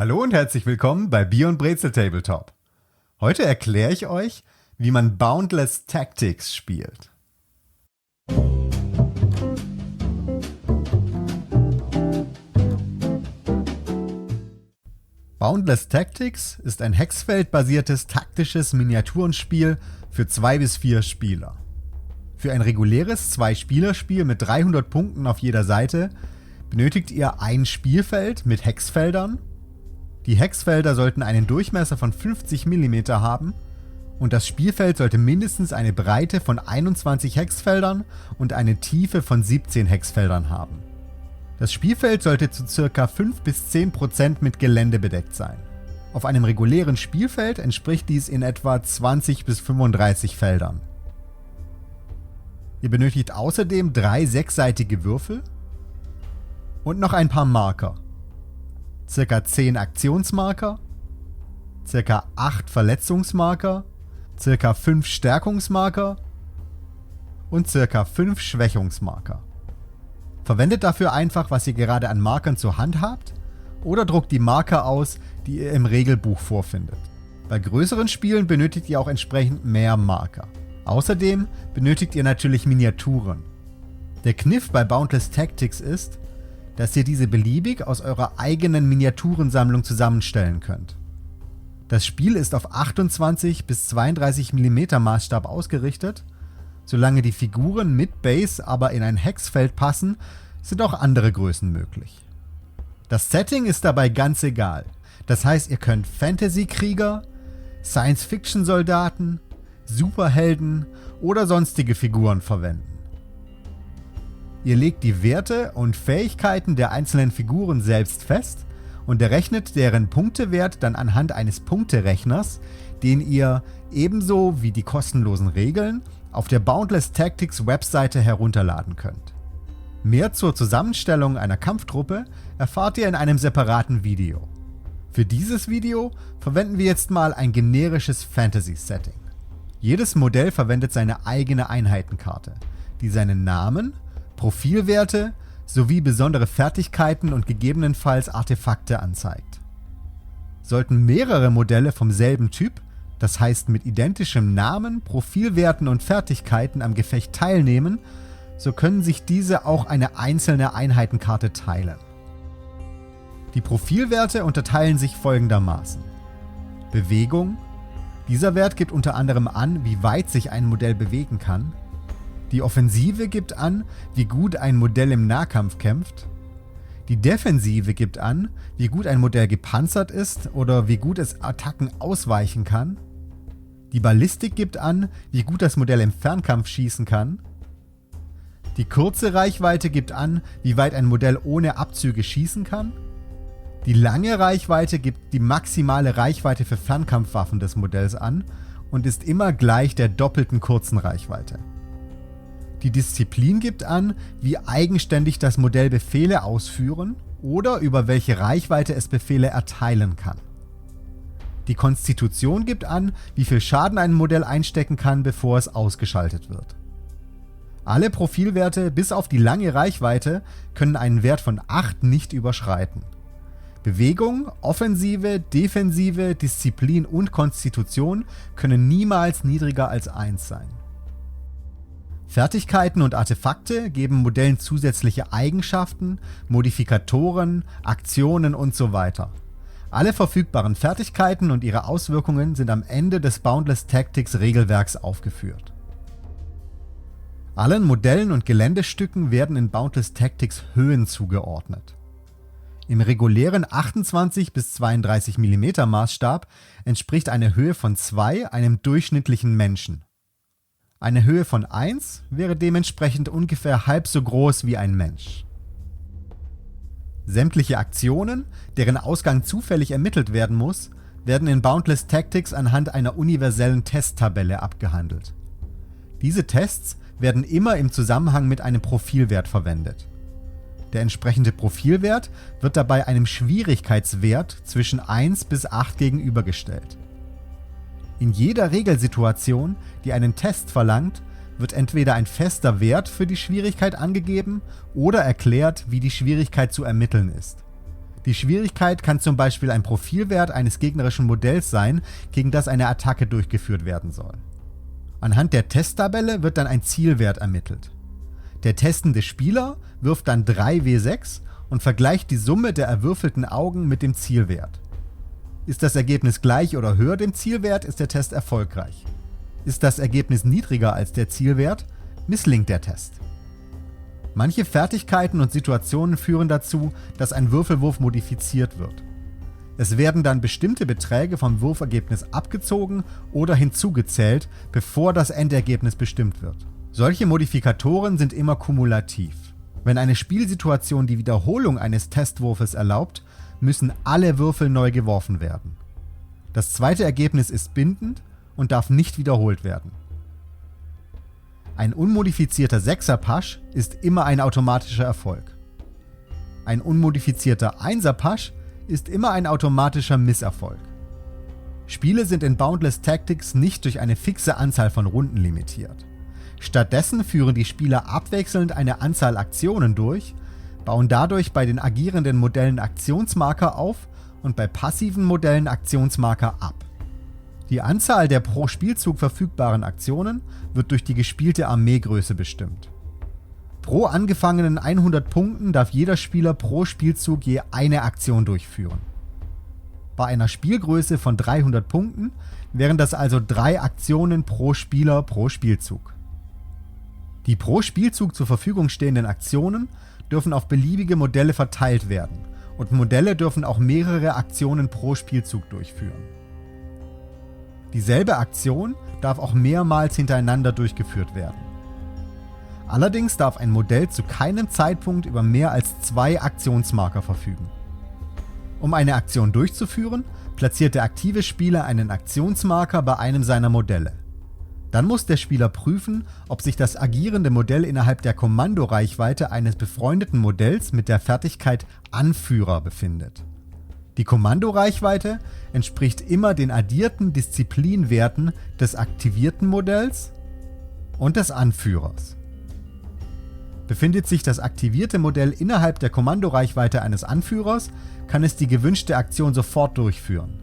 Hallo und herzlich willkommen bei Bier und Brezel Tabletop. Heute erkläre ich euch, wie man Boundless Tactics spielt. Boundless Tactics ist ein Hexfeld-basiertes taktisches Miniaturenspiel für 2 bis 4 Spieler. Für ein reguläres 2-Spieler-Spiel mit 300 Punkten auf jeder Seite benötigt ihr ein Spielfeld mit Hexfeldern. Die Hexfelder sollten einen Durchmesser von 50 mm haben und das Spielfeld sollte mindestens eine Breite von 21 Hexfeldern und eine Tiefe von 17 Hexfeldern haben. Das Spielfeld sollte zu ca. 5 bis 10% mit Gelände bedeckt sein. Auf einem regulären Spielfeld entspricht dies in etwa 20 bis 35 Feldern. Ihr benötigt außerdem 3 6-seitige Würfel und noch ein paar Marker. Circa 10 Aktionsmarker, circa 8 Verletzungsmarker, circa 5 Stärkungsmarker und circa 5 Schwächungsmarker. Verwendet dafür einfach, was ihr gerade an Markern zur Hand habt oder druckt die Marker aus, die ihr im Regelbuch vorfindet. Bei größeren Spielen benötigt ihr auch entsprechend mehr Marker. Außerdem benötigt ihr natürlich Miniaturen. Der Kniff bei Boundless Tactics ist, dass ihr diese beliebig aus eurer eigenen Miniaturensammlung zusammenstellen könnt. Das Spiel ist auf 28 bis 32 mm Maßstab ausgerichtet. Solange die Figuren mit Base aber in ein Hexfeld passen, sind auch andere Größen möglich. Das Setting ist dabei ganz egal. Das heißt, ihr könnt Fantasy-Krieger, Science-Fiction-Soldaten, Superhelden oder sonstige Figuren verwenden. Ihr legt die Werte und Fähigkeiten der einzelnen Figuren selbst fest und errechnet deren Punktewert dann anhand eines Punkterechners, den ihr ebenso wie die kostenlosen Regeln auf der Boundless Tactics Webseite herunterladen könnt. Mehr zur Zusammenstellung einer Kampftruppe erfahrt ihr in einem separaten Video. Für dieses Video verwenden wir jetzt mal ein generisches Fantasy-Setting. Jedes Modell verwendet seine eigene Einheitenkarte, die seinen Namen, Profilwerte sowie besondere Fertigkeiten und gegebenenfalls Artefakte anzeigt. Sollten mehrere Modelle vom selben Typ, das heißt mit identischem Namen, Profilwerten und Fertigkeiten am Gefecht teilnehmen, so können sich diese auch eine einzelne Einheitenkarte teilen. Die Profilwerte unterteilen sich folgendermaßen: Bewegung. Dieser Wert gibt unter anderem an, wie weit sich ein Modell bewegen kann. Die Offensive gibt an, wie gut ein Modell im Nahkampf kämpft. Die Defensive gibt an, wie gut ein Modell gepanzert ist oder wie gut es Attacken ausweichen kann. Die Ballistik gibt an, wie gut das Modell im Fernkampf schießen kann. Die kurze Reichweite gibt an, wie weit ein Modell ohne Abzüge schießen kann. Die lange Reichweite gibt die maximale Reichweite für Fernkampfwaffen des Modells an und ist immer gleich der doppelten kurzen Reichweite. Die Disziplin gibt an, wie eigenständig das Modell Befehle ausführen oder über welche Reichweite es Befehle erteilen kann. Die Konstitution gibt an, wie viel Schaden ein Modell einstecken kann, bevor es ausgeschaltet wird. Alle Profilwerte bis auf die lange Reichweite können einen Wert von 8 nicht überschreiten. Bewegung, Offensive, Defensive, Disziplin und Konstitution können niemals niedriger als 1 sein. Fertigkeiten und Artefakte geben Modellen zusätzliche Eigenschaften, Modifikatoren, Aktionen und so weiter. Alle verfügbaren Fertigkeiten und ihre Auswirkungen sind am Ende des Boundless Tactics Regelwerks aufgeführt. Allen Modellen und Geländestücken werden in Boundless Tactics Höhen zugeordnet. Im regulären 28 bis 32 mm Maßstab entspricht eine Höhe von 2 einem durchschnittlichen Menschen. Eine Höhe von 1 wäre dementsprechend ungefähr halb so groß wie ein Mensch. Sämtliche Aktionen, deren Ausgang zufällig ermittelt werden muss, werden in Boundless Tactics anhand einer universellen Testtabelle abgehandelt. Diese Tests werden immer im Zusammenhang mit einem Profilwert verwendet. Der entsprechende Profilwert wird dabei einem Schwierigkeitswert zwischen 1 bis 8 gegenübergestellt. In jeder Regelsituation, die einen Test verlangt, wird entweder ein fester Wert für die Schwierigkeit angegeben oder erklärt, wie die Schwierigkeit zu ermitteln ist. Die Schwierigkeit kann zum Beispiel ein Profilwert eines gegnerischen Modells sein, gegen das eine Attacke durchgeführt werden soll. Anhand der Testtabelle wird dann ein Zielwert ermittelt. Der testende Spieler wirft dann 3W6 und vergleicht die Summe der erwürfelten Augen mit dem Zielwert. Ist das Ergebnis gleich oder höher dem Zielwert, ist der Test erfolgreich. Ist das Ergebnis niedriger als der Zielwert, misslingt der Test. Manche Fertigkeiten und Situationen führen dazu, dass ein Würfelwurf modifiziert wird. Es werden dann bestimmte Beträge vom Wurfergebnis abgezogen oder hinzugezählt, bevor das Endergebnis bestimmt wird. Solche Modifikatoren sind immer kumulativ. Wenn eine Spielsituation die Wiederholung eines Testwurfes erlaubt, müssen alle Würfel neu geworfen werden. Das zweite Ergebnis ist bindend und darf nicht wiederholt werden. Ein unmodifizierter Sechser-Pasch ist immer ein automatischer Erfolg. Ein unmodifizierter Einser-Pasch ist immer ein automatischer Misserfolg. Spiele sind in Boundless Tactics nicht durch eine fixe Anzahl von Runden limitiert. Stattdessen führen die Spieler abwechselnd eine Anzahl Aktionen durch, bauen dadurch bei den agierenden Modellen Aktionsmarker auf und bei passiven Modellen Aktionsmarker ab. Die Anzahl der pro Spielzug verfügbaren Aktionen wird durch die gespielte Armeegröße bestimmt. Pro angefangenen 100 Punkten darf jeder Spieler pro Spielzug je eine Aktion durchführen. Bei einer Spielgröße von 300 Punkten wären das also 3 Aktionen pro Spieler pro Spielzug. Die pro Spielzug zur Verfügung stehenden Aktionen dürfen auf beliebige Modelle verteilt werden und Modelle dürfen auch mehrere Aktionen pro Spielzug durchführen. Dieselbe Aktion darf auch mehrmals hintereinander durchgeführt werden. Allerdings darf ein Modell zu keinem Zeitpunkt über mehr als 2 Aktionsmarker verfügen. Um eine Aktion durchzuführen, platziert der aktive Spieler einen Aktionsmarker bei einem seiner Modelle. Dann muss der Spieler prüfen, ob sich das agierende Modell innerhalb der Kommandoreichweite eines befreundeten Modells mit der Fertigkeit Anführer befindet. Die Kommandoreichweite entspricht immer den addierten Disziplinwerten des aktivierten Modells und des Anführers. Befindet sich das aktivierte Modell innerhalb der Kommandoreichweite eines Anführers, kann es die gewünschte Aktion sofort durchführen.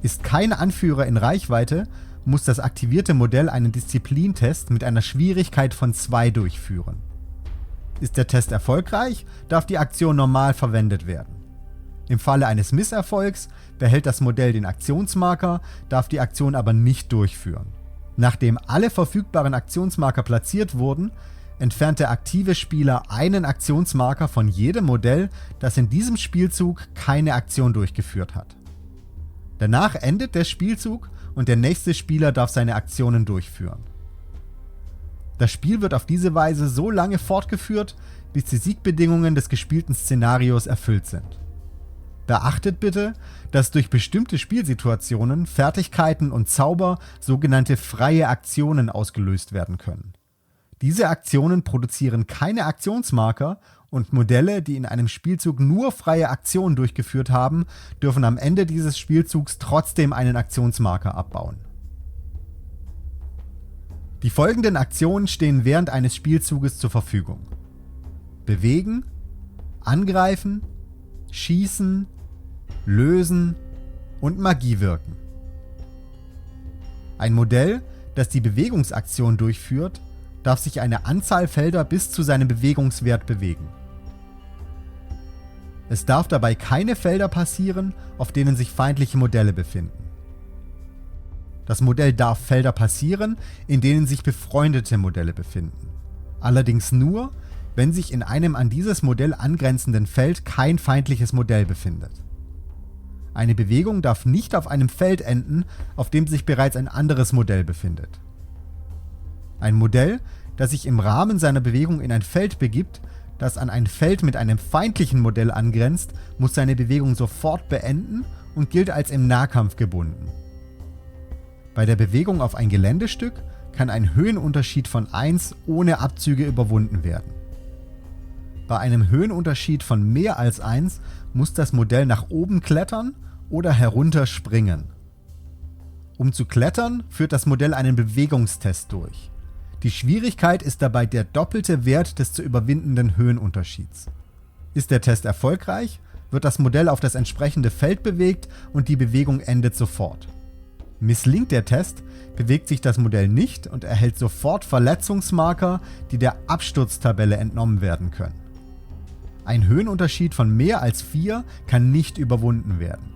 Ist kein Anführer in Reichweite, muss das aktivierte Modell einen Disziplintest mit einer Schwierigkeit von 2 durchführen. Ist der Test erfolgreich, darf die Aktion normal verwendet werden. Im Falle eines Misserfolgs behält das Modell den Aktionsmarker, darf die Aktion aber nicht durchführen. Nachdem alle verfügbaren Aktionsmarker platziert wurden, entfernt der aktive Spieler einen Aktionsmarker von jedem Modell, das in diesem Spielzug keine Aktion durchgeführt hat. Danach endet der Spielzug und der nächste Spieler darf seine Aktionen durchführen. Das Spiel wird auf diese Weise so lange fortgeführt, bis die Siegbedingungen des gespielten Szenarios erfüllt sind. Beachtet bitte, dass durch bestimmte Spielsituationen, Fertigkeiten und Zauber sogenannte freie Aktionen ausgelöst werden können. Diese Aktionen produzieren keine Aktionsmarker und Modelle, die in einem Spielzug nur freie Aktionen durchgeführt haben, dürfen am Ende dieses Spielzugs trotzdem einen Aktionsmarker abbauen. Die folgenden Aktionen stehen während eines Spielzuges zur Verfügung: Bewegen, Angreifen, Schießen, Lösen und Magie wirken. Ein Modell, das die Bewegungsaktion durchführt, darf sich eine Anzahl Felder bis zu seinem Bewegungswert bewegen. Es darf dabei keine Felder passieren, auf denen sich feindliche Modelle befinden. Das Modell darf Felder passieren, in denen sich befreundete Modelle befinden. Allerdings nur, wenn sich in einem an dieses Modell angrenzenden Feld kein feindliches Modell befindet. Eine Bewegung darf nicht auf einem Feld enden, auf dem sich bereits ein anderes Modell befindet. Ein Modell, das sich im Rahmen seiner Bewegung in ein Feld begibt, das an ein Feld mit einem feindlichen Modell angrenzt, muss seine Bewegung sofort beenden und gilt als im Nahkampf gebunden. Bei der Bewegung auf ein Geländestück kann ein Höhenunterschied von 1 ohne Abzüge überwunden werden. Bei einem Höhenunterschied von mehr als 1 muss das Modell nach oben klettern oder herunter springen. Um zu klettern, führt das Modell einen Bewegungstest durch. Die Schwierigkeit ist dabei der doppelte Wert des zu überwindenden Höhenunterschieds. Ist der Test erfolgreich, wird das Modell auf das entsprechende Feld bewegt und die Bewegung endet sofort. Misslingt der Test, bewegt sich das Modell nicht und erhält sofort Verletzungsmarker, die der Absturztabelle entnommen werden können. Ein Höhenunterschied von mehr als 4 kann nicht überwunden werden.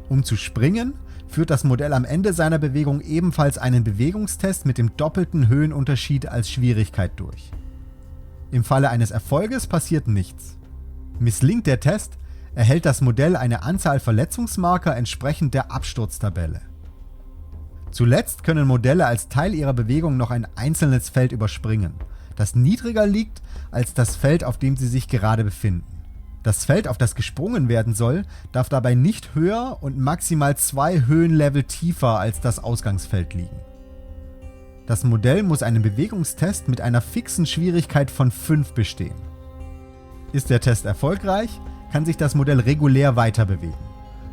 Um zu springen, führt das Modell am Ende seiner Bewegung ebenfalls einen Bewegungstest mit dem doppelten Höhenunterschied als Schwierigkeit durch. Im Falle eines Erfolges passiert nichts. Misslingt der Test, erhält das Modell eine Anzahl Verletzungsmarker entsprechend der Absturztabelle. Zuletzt können Modelle als Teil ihrer Bewegung noch ein einzelnes Feld überspringen, das niedriger liegt als das Feld, auf dem sie sich gerade befinden. Das Feld, auf das gesprungen werden soll, darf dabei nicht höher und maximal 2 Höhenlevel tiefer als das Ausgangsfeld liegen. Das Modell muss einen Bewegungstest mit einer fixen Schwierigkeit von 5 bestehen. Ist der Test erfolgreich, kann sich das Modell regulär weiter bewegen,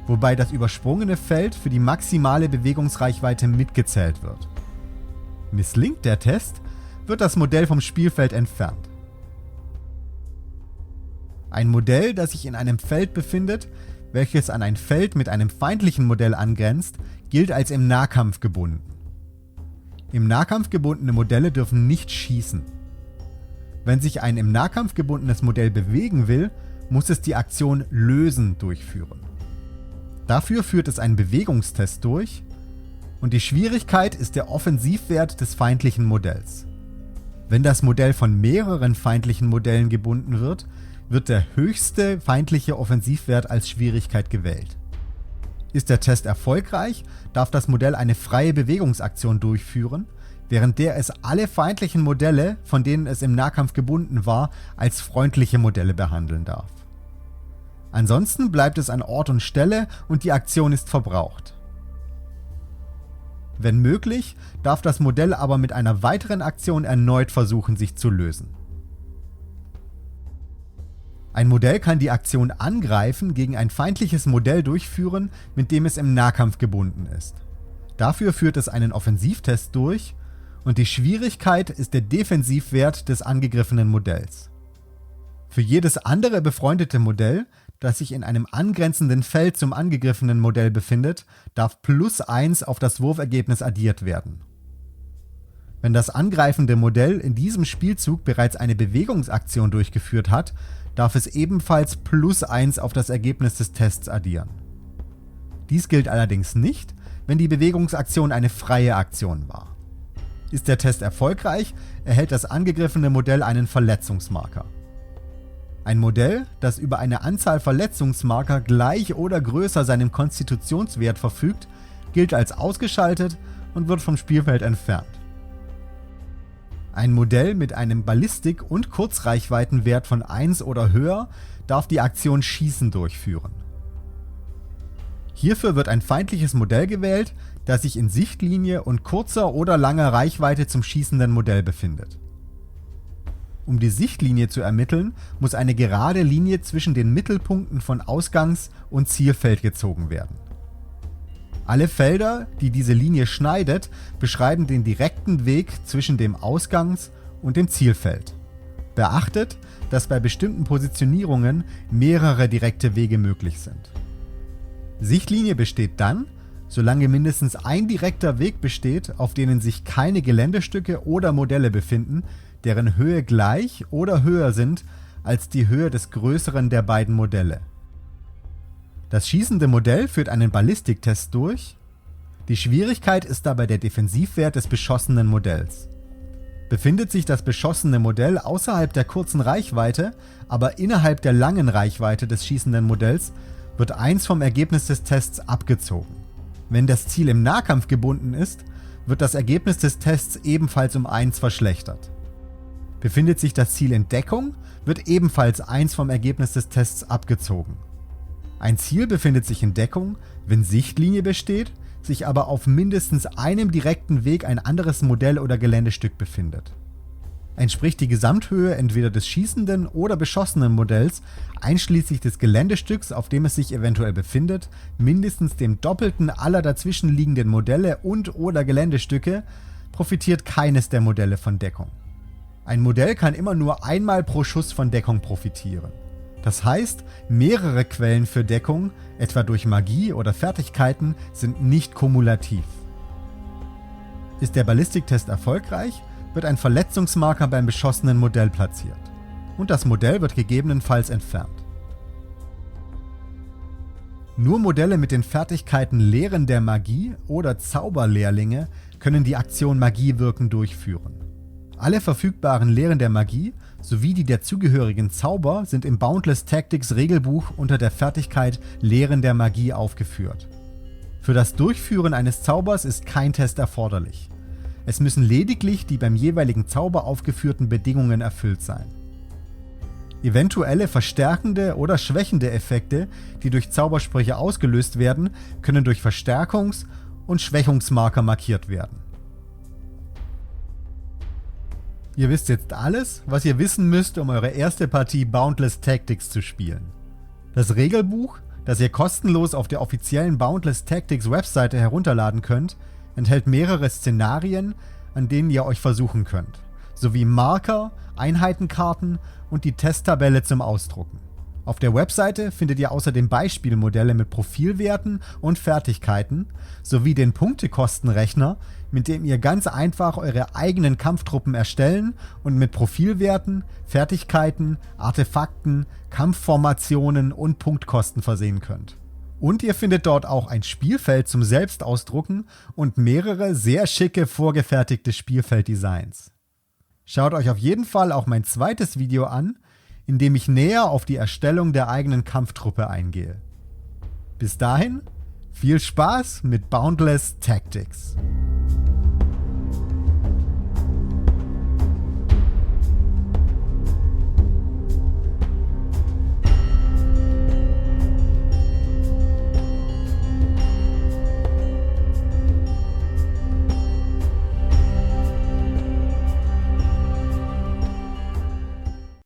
wobei das übersprungene Feld für die maximale Bewegungsreichweite mitgezählt wird. Misslingt der Test, wird das Modell vom Spielfeld entfernt. Ein Modell, das sich in einem Feld befindet, welches an ein Feld mit einem feindlichen Modell angrenzt, gilt als im Nahkampf gebunden. Im Nahkampf gebundene Modelle dürfen nicht schießen. Wenn sich ein im Nahkampf gebundenes Modell bewegen will, muss es die Aktion Lösen durchführen. Dafür führt es einen Bewegungstest durch und die Schwierigkeit ist der Offensivwert des feindlichen Modells. Wenn das Modell von mehreren feindlichen Modellen gebunden wird, wird der höchste feindliche Offensivwert als Schwierigkeit gewählt. Ist der Test erfolgreich, darf das Modell eine freie Bewegungsaktion durchführen, während der es alle feindlichen Modelle, von denen es im Nahkampf gebunden war, als freundliche Modelle behandeln darf. Ansonsten bleibt es an Ort und Stelle und die Aktion ist verbraucht. Wenn möglich, darf das Modell aber mit einer weiteren Aktion erneut versuchen, sich zu lösen. Ein Modell kann die Aktion Angreifen gegen ein feindliches Modell durchführen, mit dem es im Nahkampf gebunden ist. Dafür führt es einen Offensivtest durch und die Schwierigkeit ist der Defensivwert des angegriffenen Modells. Für jedes andere befreundete Modell, das sich in einem angrenzenden Feld zum angegriffenen Modell befindet, darf +1 auf das Wurfergebnis addiert werden. Wenn das angreifende Modell in diesem Spielzug bereits eine Bewegungsaktion durchgeführt hat, darf es ebenfalls +1 auf das Ergebnis des Tests addieren. Dies gilt allerdings nicht, wenn die Bewegungsaktion eine freie Aktion war. Ist der Test erfolgreich, erhält das angegriffene Modell einen Verletzungsmarker. Ein Modell, das über eine Anzahl Verletzungsmarker gleich oder größer seinem Konstitutionswert verfügt, gilt als ausgeschaltet und wird vom Spielfeld entfernt. Ein Modell mit einem Ballistik- und Kurzreichweitenwert von 1 oder höher darf die Aktion Schießen durchführen. Hierfür wird ein feindliches Modell gewählt, das sich in Sichtlinie und kurzer oder langer Reichweite zum schießenden Modell befindet. Um die Sichtlinie zu ermitteln, muss eine gerade Linie zwischen den Mittelpunkten von Ausgangs- und Zielfeld gezogen werden. Alle Felder, die diese Linie schneidet, beschreiben den direkten Weg zwischen dem Ausgangs- und dem Zielfeld. Beachtet, dass bei bestimmten Positionierungen mehrere direkte Wege möglich sind. Sichtlinie besteht dann, solange mindestens ein direkter Weg besteht, auf denen sich keine Geländestücke oder Modelle befinden, deren Höhe gleich oder höher sind als die Höhe des größeren der beiden Modelle. Das schießende Modell führt einen Ballistiktest durch. Die Schwierigkeit ist dabei der Defensivwert des beschossenen Modells. Befindet sich das beschossene Modell außerhalb der kurzen Reichweite, aber innerhalb der langen Reichweite des schießenden Modells, wird 1 vom Ergebnis des Tests abgezogen. Wenn das Ziel im Nahkampf gebunden ist, wird das Ergebnis des Tests ebenfalls um 1 verschlechtert. Befindet sich das Ziel in Deckung, wird ebenfalls 1 vom Ergebnis des Tests abgezogen. Ein Ziel befindet sich in Deckung, wenn Sichtlinie besteht, sich aber auf mindestens einem direkten Weg ein anderes Modell oder Geländestück befindet. Entspricht die Gesamthöhe entweder des schießenden oder beschossenen Modells, einschließlich des Geländestücks, auf dem es sich eventuell befindet, mindestens dem Doppelten aller dazwischenliegenden Modelle und/oder Geländestücke, profitiert keines der Modelle von Deckung. Ein Modell kann immer nur einmal pro Schuss von Deckung profitieren. Das heißt, mehrere Quellen für Deckung, etwa durch Magie oder Fertigkeiten, sind nicht kumulativ. Ist der Ballistiktest erfolgreich, wird ein Verletzungsmarker beim beschossenen Modell platziert. Und das Modell wird gegebenenfalls entfernt. Nur Modelle mit den Fertigkeiten Lehren der Magie oder Zauberlehrlinge können die Aktion Magiewirken durchführen. Alle verfügbaren Lehren der Magie sowie die dazugehörigen Zauber sind im Boundless Tactics Regelbuch unter der Fertigkeit Lehren der Magie aufgeführt. Für das Durchführen eines Zaubers ist kein Test erforderlich. Es müssen lediglich die beim jeweiligen Zauber aufgeführten Bedingungen erfüllt sein. Eventuelle verstärkende oder schwächende Effekte, die durch Zaubersprüche ausgelöst werden, können durch Verstärkungs- und Schwächungsmarker markiert werden. Ihr wisst jetzt alles, was ihr wissen müsst, um eure erste Partie Boundless Tactics zu spielen. Das Regelbuch, das ihr kostenlos auf der offiziellen Boundless Tactics Webseite herunterladen könnt, enthält mehrere Szenarien, an denen ihr euch versuchen könnt, sowie Marker, Einheitenkarten und die Testtabelle zum Ausdrucken. Auf der Webseite findet ihr außerdem Beispielmodelle mit Profilwerten und Fertigkeiten sowie den Punktekostenrechner, mit dem ihr ganz einfach eure eigenen Kampftruppen erstellen und mit Profilwerten, Fertigkeiten, Artefakten, Kampfformationen und Punktkosten versehen könnt. Und ihr findet dort auch ein Spielfeld zum Selbstausdrucken und mehrere sehr schicke vorgefertigte Spielfelddesigns. Schaut euch auf jeden Fall auch mein zweites Video an, in dem ich näher auf die Erstellung der eigenen Kampftruppe eingehe. Bis dahin, viel Spaß mit Boundless Tactics!